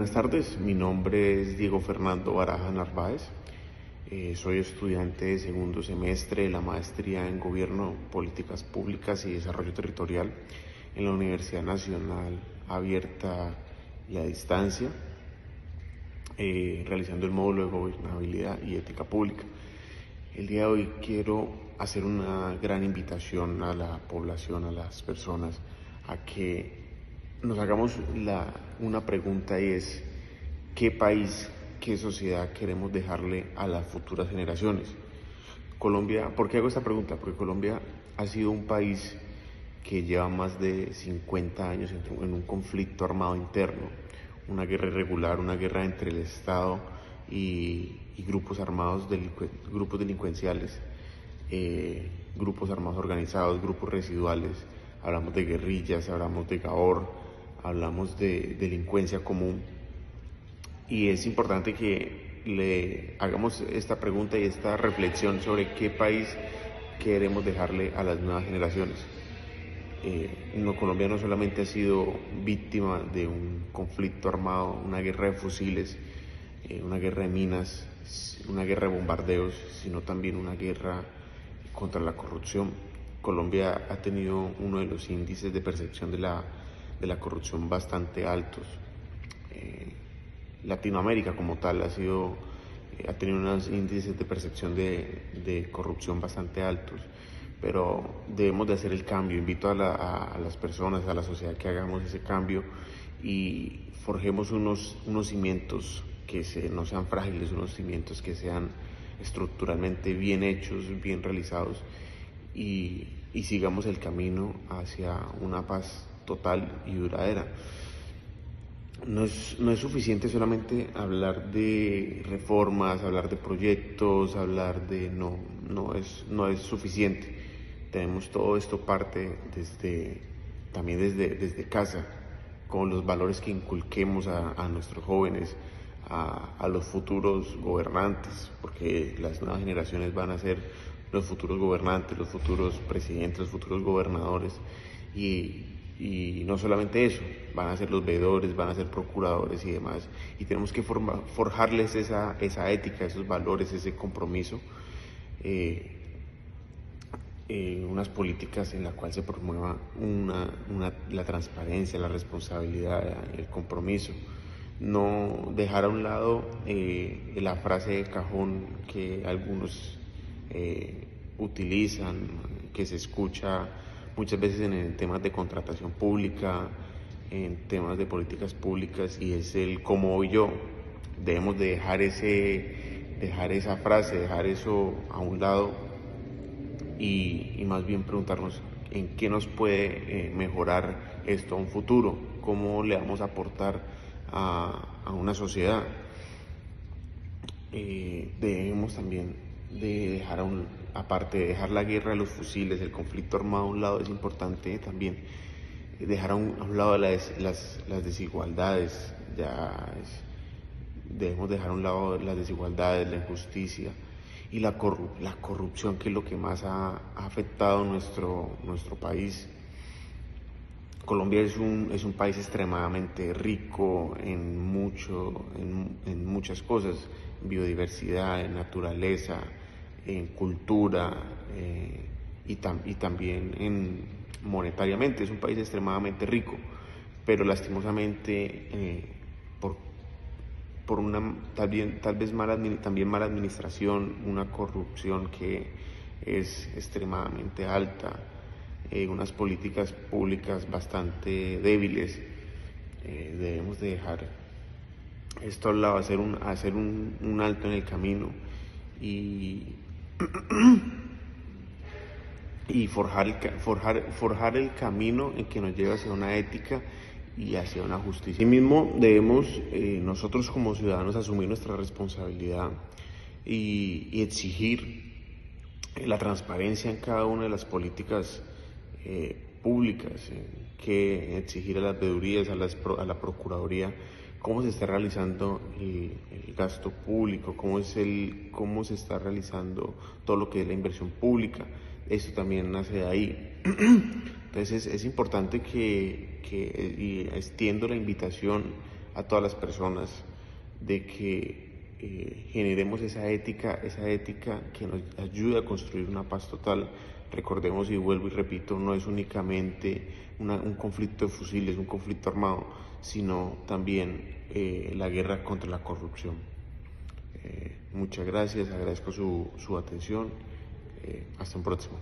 Buenas tardes, mi nombre es Diego Fernando Baraja Narváez. Soy estudiante de segundo semestre de la maestría en Gobierno, Políticas Públicas y Desarrollo Territorial en la Universidad Nacional Abierta y a Distancia, realizando el módulo de Gobernabilidad y Ética Pública. El día de hoy quiero hacer una gran invitación a la población, a las personas, a que nos hagamos una pregunta, y es: ¿qué país, qué sociedad queremos dejarle a las futuras generaciones? Colombia, ¿por qué hago esta pregunta? Porque Colombia ha sido un país que lleva más de 50 años en un conflicto armado interno, una guerra irregular, una guerra entre el Estado y grupos armados, grupos delincuenciales, grupos armados organizados, grupos residuales. Hablamos de guerrillas, hablamos de Gaor, hablamos de delincuencia común. Y es importante que le hagamos esta pregunta y esta reflexión sobre qué país queremos dejarle a las nuevas generaciones. Colombia no solamente ha sido víctima de un conflicto armado, una guerra de fusiles, una guerra de minas, una guerra de bombardeos, sino también una guerra contra la corrupción. Colombia ha tenido uno de los índices de percepción de la corrupción bastante altos. Latinoamérica como tal ha tenido unos índices de percepción de corrupción bastante altos, pero debemos de hacer el cambio. Invito a las personas, a la sociedad, que hagamos ese cambio y forjemos unos cimientos que no sean frágiles, unos cimientos que sean estructuralmente bien hechos, bien realizados, y sigamos el camino hacia una paz total y duradera. No es suficiente solamente hablar de reformas, hablar de proyectos, no es suficiente. Tenemos todo esto parte también desde casa, con los valores que inculquemos a nuestros jóvenes, a los futuros gobernantes, porque las nuevas generaciones van a ser los futuros gobernantes, los futuros presidentes, los futuros gobernadores, y no solamente eso, van a ser los veedores, van a ser procuradores y demás, y tenemos que forjarles esa ética, esos valores, ese compromiso, unas políticas en las cuales se promueva la transparencia, la responsabilidad, el compromiso. No dejar a un lado la frase de cajón que algunos utilizan, que se escucha muchas veces en temas de contratación pública, en temas de políticas públicas, y es el "cómo voy yo". Debemos de dejar esa frase, dejar eso a un lado, y más bien preguntarnos en qué nos puede mejorar esto a un futuro, cómo le vamos a aportar a una sociedad. Debemos también de dejar aparte de dejar la guerra de los fusiles, el conflicto armado a un lado, es importante también dejar a un lado las desigualdades. Debemos dejar a un lado las desigualdades, la injusticia y la corrupción, que es lo que más ha afectado nuestro país. Colombia es un país extremadamente rico en muchas cosas: en biodiversidad, en naturaleza, en cultura, y también monetariamente. Es un país extremadamente rico, pero lastimosamente, por una tal vez mala administración, una corrupción que es extremadamente alta, unas políticas públicas bastante débiles. Debemos de dejar esto al lado, hacer un alto en el camino y forjar el camino en que nos lleve hacia una ética y hacia una justicia. Asimismo, debemos nosotros como ciudadanos asumir nuestra responsabilidad y exigir la transparencia en cada una de las políticas públicas, que exigir a las veedurías, a la Procuraduría, cómo se está realizando el gasto público, cómo se está realizando todo lo que es la inversión pública. Esto también nace de ahí. Entonces es importante y extiendo la invitación a todas las personas de que generemos esa ética que nos ayude a construir una paz total. Recordemos, y vuelvo y repito, no es únicamente un conflicto de fusiles, un conflicto armado, sino también la guerra contra la corrupción. Muchas gracias, agradezco su atención. Hasta un próximo.